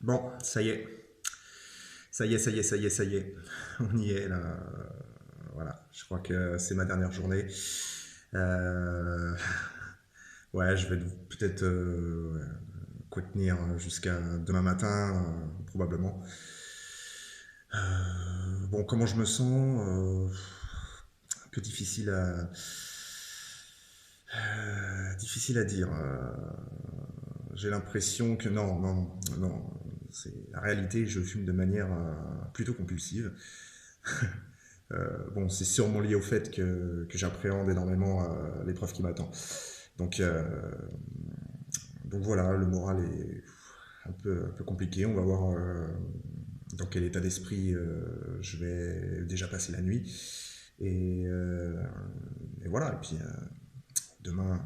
Bon, ça y est. Ça y est, ça y est, ça y est, ça y est. On y est là. Voilà, je crois que c'est ma dernière journée. Euh, Ouais, je vais peut-être ouais, quoi tenir jusqu'à demain matin, probablement. Bon, comment je me sens? Un peu difficile à dire. J'ai l'impression que non, non, non. C'est la réalité. Je fume de manière plutôt compulsive. Bon, c'est sûrement lié au fait que j'appréhende énormément l'épreuve qui m'attend. Donc, euh, donc voilà, le moral est un peu compliqué. On va voir dans quel état d'esprit je vais déjà passer la nuit. Et, euh, et voilà, et puis demain,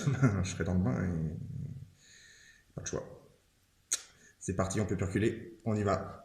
demain, je serai dans le bain et pas de choix. C'est parti, on peut perculer, on y va.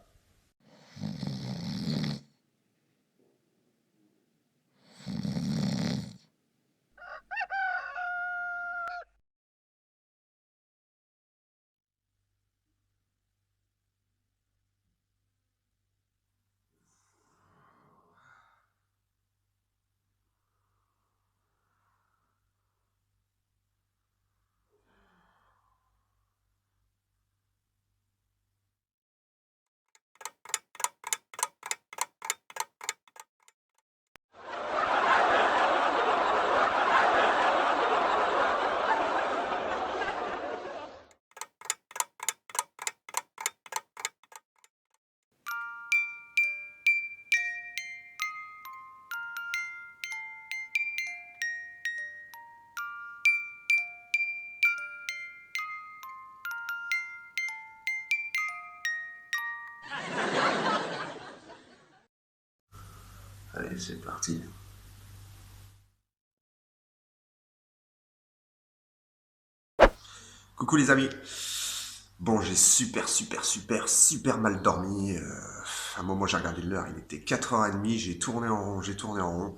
Allez, c'est parti. Coucou les amis. Bon, j'ai super mal dormi. À un moment, j'ai regardé l'heure, il était 4h30, j'ai tourné en rond, j'ai tourné en rond.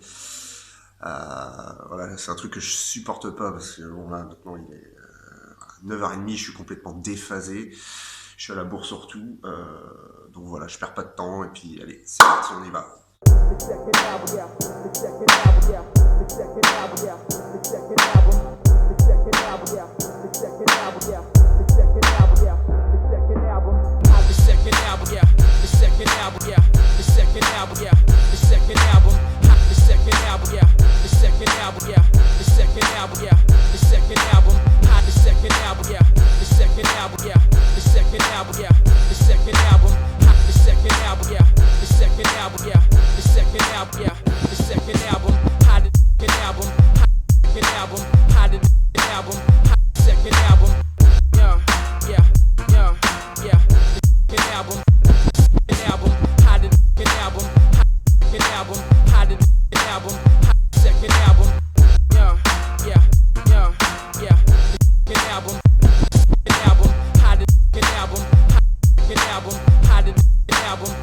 Voilà, c'est un truc que je supporte pas parce que bon, là, maintenant, il est 9h30, je suis complètement déphasé. Je suis à la bourre surtout. Donc voilà, je perds pas de temps. Et puis, allez, c'est parti, on y va. The second album, yeah. The second album, yeah. The second album, yeah. The second album. The second album, yeah. The second album, yeah. The second album, yeah. The second album. The second album, yeah. The second album, yeah. The second album, yeah. The second album. The second album, yeah. The second album, yeah. The second album, yeah. The second album. The second album, yeah. The second album, yeah. The second album, yeah. The second album. The second album, yeah. The second album, yeah. The second album, yeah. The second album. How the second album. Second album. How the second album. Second album. Yeah, yeah, yeah, yeah. The second album. Second album. How the second album. Second album. How the second album. Second album. Yeah, yeah, yeah, yeah. The second album. Second album. How the second album. Second album. How the second album.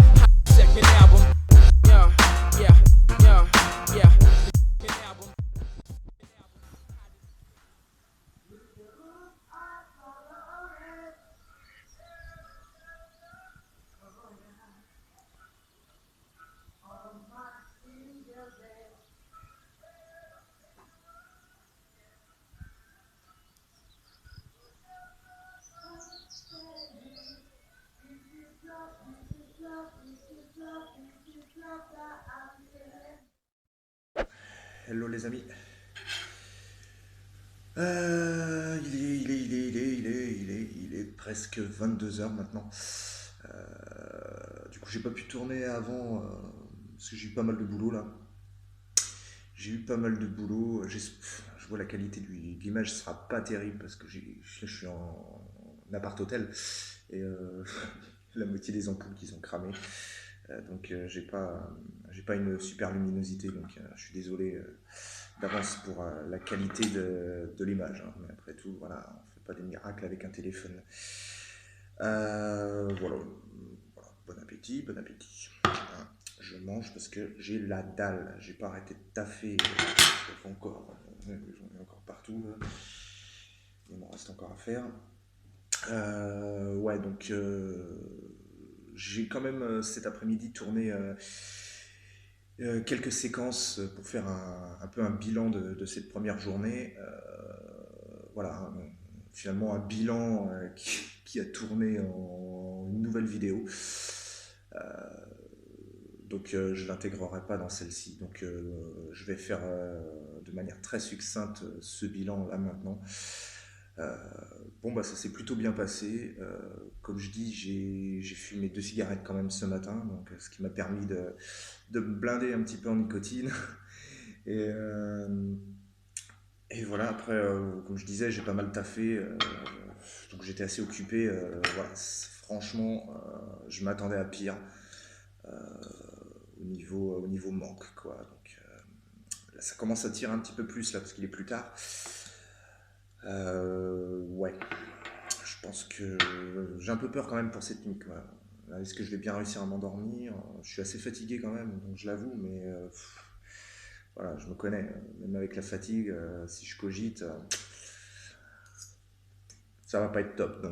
Second album. Yeah, yeah, yeah, yeah. The second album. Hello les amis. Il est presque 22h maintenant. Du coup, j'ai pas pu tourner avant parce que j'ai eu pas mal de boulot là. J'ai eu pas mal de boulot. Je vois la qualité de l'image sera pas terrible parce que je suis en appart-hôtel et la moitié des ampoules qui sont cramées. Donc j'ai pas une super luminosité. Donc je suis désolé d'avance pour la qualité de l'image, hein. Mais après tout, voilà, on fait pas des miracles avec un téléphone. Voilà. Voilà. Bon appétit, bon appétit. Hein. Je mange parce que j'ai la dalle. J'ai pas arrêté de taffer. Je fais encore. J'en ai encore partout. Là. Il m'en reste encore à faire. Ouais, donc j'ai quand même cet après-midi tourné quelques séquences pour faire un peu un bilan de cette première journée. Voilà, finalement un bilan qui a tourné en une nouvelle vidéo. Donc je l'intégrerai pas dans celle-ci. Donc je vais faire de manière très succincte ce bilan là maintenant. Euh, bon bah ça s'est plutôt bien passé. Comme je dis, j'ai fumé 2 cigarettes quand même ce matin, donc ce qui m'a permis de me blinder un petit peu en nicotine. Et, euh, et voilà, après, comme je disais, j'ai pas mal taffé, donc j'étais assez occupé. Voilà, franchement, je m'attendais à pire au niveau manque, quoi. Donc là, ça commence à tirer un petit peu plus là parce qu'il est plus tard. Ouais, je pense que j'ai un peu peur quand même pour cette nuit, quoi. Est-ce que je vais bien réussir à m'endormir? Je suis assez fatigué quand même, donc je l'avoue, mais voilà, je me connais. Même avec la fatigue, si je cogite, ça va pas être top.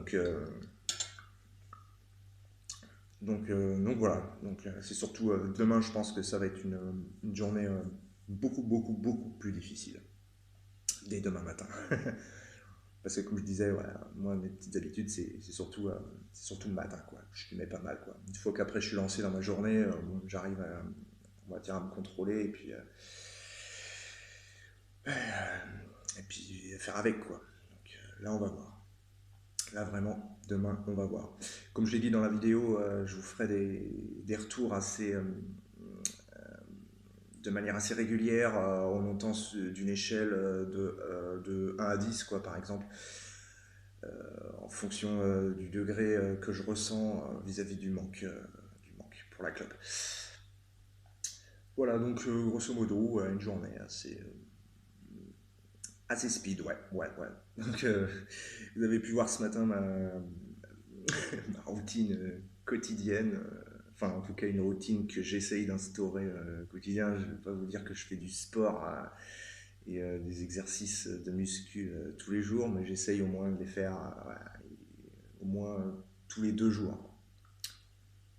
Donc voilà. Donc c'est surtout demain, je pense que ça va être une journée beaucoup, beaucoup, beaucoup plus difficile. Dès demain matin. Parce que comme je disais, voilà, moi mes petites habitudes c'est surtout le matin quoi. Je mets pas mal quoi. Une fois qu'après je suis lancé dans ma journée, bon, j'arrive à, on va dire, à me contrôler et puis à faire avec quoi. Donc là on va voir. Là vraiment, demain on va voir. Comme je l'ai dit dans la vidéo, je vous ferai des retours de manière assez régulière en montant d'une échelle de 1 à 10 quoi par exemple. En fonction du degré que je ressens vis-à-vis du manque pour la clope. Voilà, donc grosso modo, une journée assez speed, ouais, ouais, ouais. Donc vous avez pu voir ce matin ma routine quotidienne, enfin en tout cas une routine que j'essaye d'instaurer quotidien. Je ne vais pas vous dire que je fais du sport et des exercices de muscu tous les jours, mais j'essaye au moins de les faire voilà, au moins tous les 2 jours.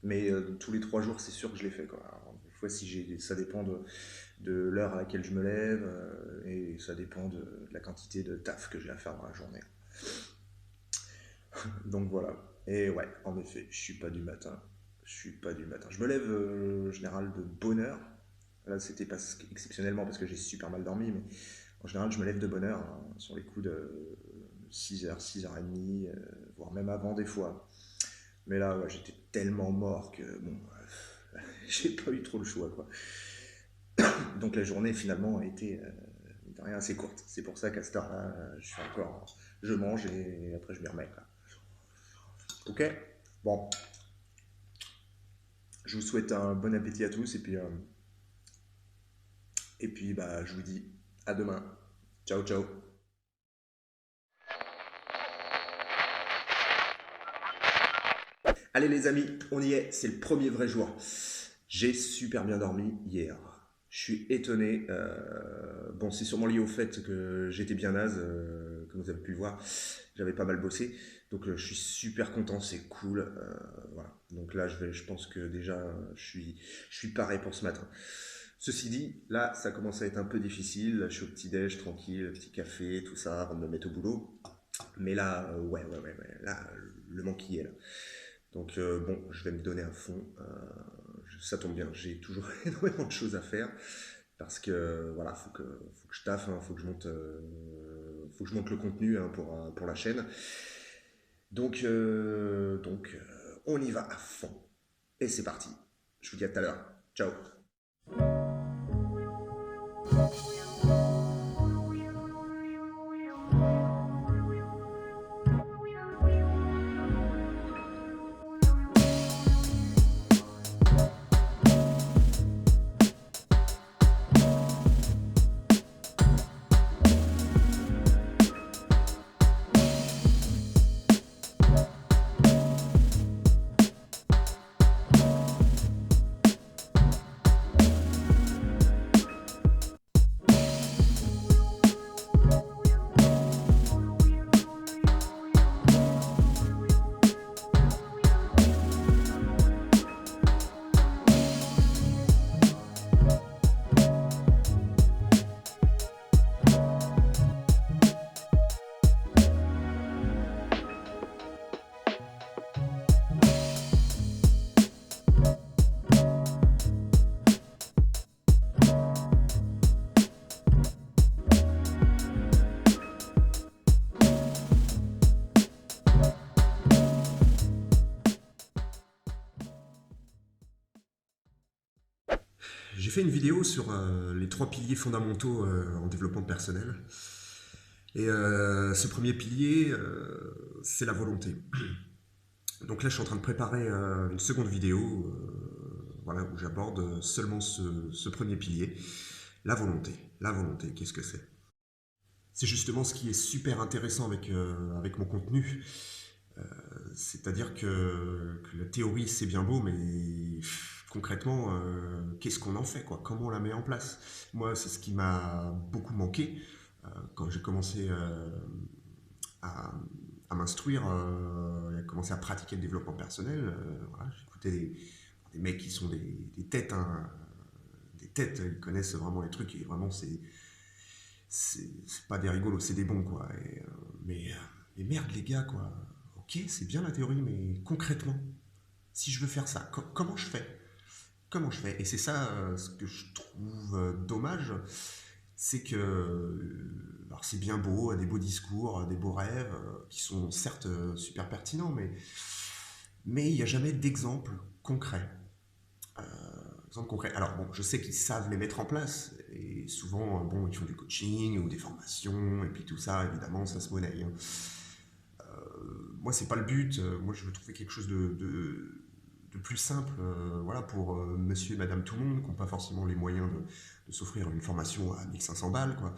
Mais tous les 3 jours, c'est sûr que je les fais. Quoi. Alors, des fois, si ça dépend de l'heure à laquelle je me lève et ça dépend de la quantité de taf que j'ai à faire dans la journée. Donc voilà. Et ouais, en effet, je suis pas du matin. Je suis pas du matin. Je me lève en général de bonne heure. Là, c'était pas exceptionnellement parce que j'ai super mal dormi, mais en général, je me lève de bonne heure hein, sur les coups de 6h, 6h30, voire même avant des fois. Mais là, ouais, j'étais tellement mort que bon, j'ai pas eu trop le choix quoi. Donc la journée finalement a été de rien assez courte. C'est pour ça qu'à cette heure-là, je mange et après je m'y remets. Quoi. Ok. Bon, je vous souhaite un bon appétit à tous et puis bah je vous dis à demain. Ciao ciao. Allez les amis, on y est, c'est le premier vrai jour. J'ai super bien dormi hier. Je suis étonné. Bon, c'est sûrement lié au fait que j'étais bien naze, comme vous avez pu le voir. J'avais pas mal bossé. Donc je suis super content, c'est cool. Voilà. Donc là, je pense que déjà, je suis paré pour ce matin. Ceci dit, là, ça commence à être un peu difficile. Là, je suis au petit-déj, tranquille, petit café, tout ça, avant de me mettre au boulot. Mais là, ouais. Là, le manque y est là. Donc bon, je vais me donner à fond. Ça tombe bien, j'ai toujours énormément de choses à faire parce que voilà, faut que je taffe, hein, faut que je monte le contenu hein, pour la chaîne. On y va à fond. Et c'est parti. Je vous dis à tout à l'heure. Ciao. J'ai fait une vidéo sur les 3 piliers fondamentaux en développement personnel. Et ce premier pilier, c'est la volonté. Donc là, je suis en train de préparer une seconde vidéo voilà, où j'aborde seulement ce premier pilier, la volonté. La volonté, qu'est-ce que c'est? C'est justement ce qui est super intéressant avec mon contenu. Euh, C'est-à-dire que la théorie, c'est bien beau, mais concrètement, qu'est-ce qu'on en fait, quoi? Comment on la met en place? Moi, c'est ce qui m'a beaucoup manqué quand j'ai commencé à, à m'instruire et à commencer à pratiquer le développement personnel. Voilà, j'écoutais des mecs qui sont des têtes, hein, des têtes, ils connaissent vraiment les trucs et vraiment c'est pas des rigolos, c'est des bons quoi. Mais merde les gars quoi. Ok, c'est bien la théorie, mais concrètement, si je veux faire ça, comment je fais? Comment je fais? Et c'est ça ce que je trouve dommage, c'est que alors c'est bien beau, des beaux discours, des beaux rêves, qui sont certes super pertinents, mais il n'y a jamais d'exemple concret. Euh, Exemple concret. Alors bon, je sais qu'ils savent les mettre en place, et souvent, bon, ils font du coaching ou des formations, et puis tout ça, évidemment, ça se monnaie, hein. Moi, c'est pas le but. Moi, je veux trouver quelque chose de plus simple, voilà, pour monsieur et madame tout le monde, qui n'ont pas forcément les moyens de s'offrir une formation à 1500 balles, quoi.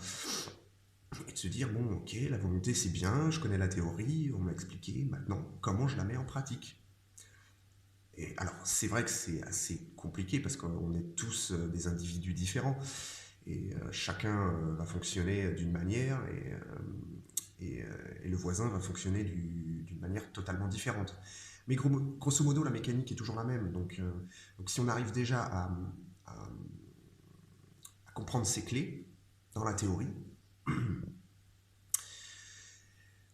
Et de se dire, bon, ok, la volonté, c'est bien, je connais la théorie, on m'a expliqué, maintenant, comment je la mets en pratique? Et alors, c'est vrai que c'est assez compliqué parce qu'on est tous des individus différents et chacun va fonctionner d'une manière et le voisin va fonctionner d'une manière totalement différente. Mais grosso modo, la mécanique est toujours la même. Donc si on arrive déjà à- à comprendre ces clés dans la théorie,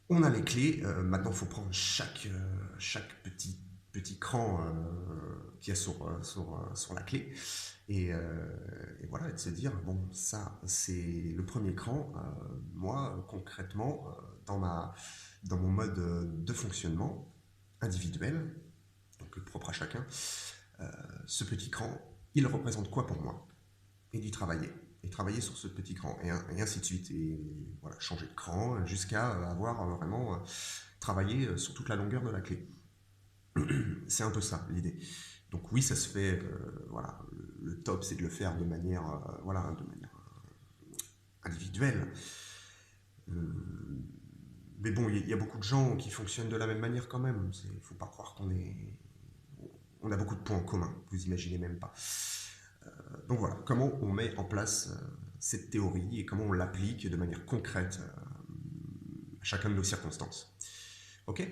on a les clés. Maintenant, il faut prendre chaque petit cran qu'il y a sur la clé. Et voilà, et de se dire, bon, ça, c'est le premier cran. Moi, concrètement, dans mon mode de fonctionnement individuel, donc propre à chacun, ce petit cran, il représente quoi pour moi? Et d'y travailler. Et travailler sur ce petit cran, et ainsi de suite. Et voilà, changer de cran jusqu'à avoir vraiment travaillé sur toute la longueur de la clé. C'est un peu ça l'idée. Donc oui, ça se fait. Voilà, le top, c'est de le faire de manière, voilà, de manière individuelle. Euh, mais bon, il y a beaucoup de gens qui fonctionnent de la même manière quand même. Il ne faut pas croire on a beaucoup de points en commun. Vous imaginez même pas. Donc voilà, comment on met en place cette théorie et comment on l'applique de manière concrète à chacun de nos circonstances. Ok?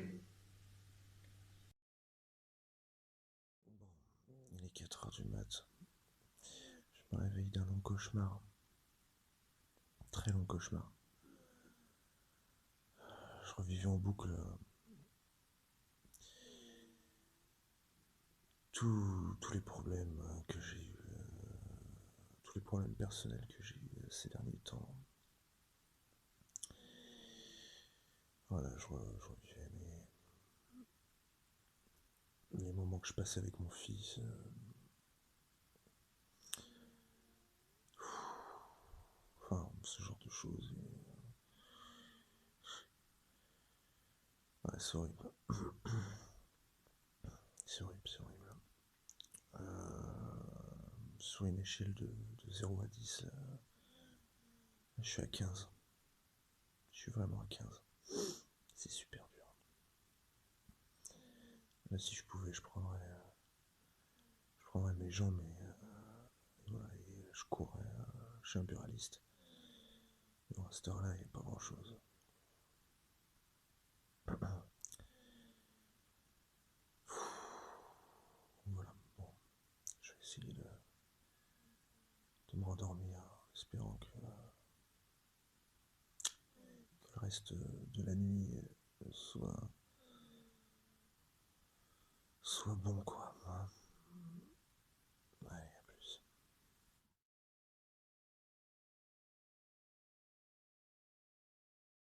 Bon, il est 4 heures du mat. Je me réveille d'un long cauchemar. Très long cauchemar. Je revivais en boucle tous les problèmes que j'ai eu, tous les problèmes personnels que j'ai eu ces derniers temps. Voilà, je revivais les moments que je passais avec mon fils. Enfin, ce genre de choses. Ouais, c'est horrible. C'est horrible, c'est horrible. Sur une échelle de 0 à 10, là, je suis à 15. Je suis vraiment à 15. C'est super dur. Là, si je pouvais, je prendrais mes jambes et voilà, et je courrais. Je suis un buraliste. Bon, à cette heure-là, il n'y a pas grand-chose. Voilà, bon, je vais essayer de me rendormir, espérant que le reste de la nuit soit bon, quoi.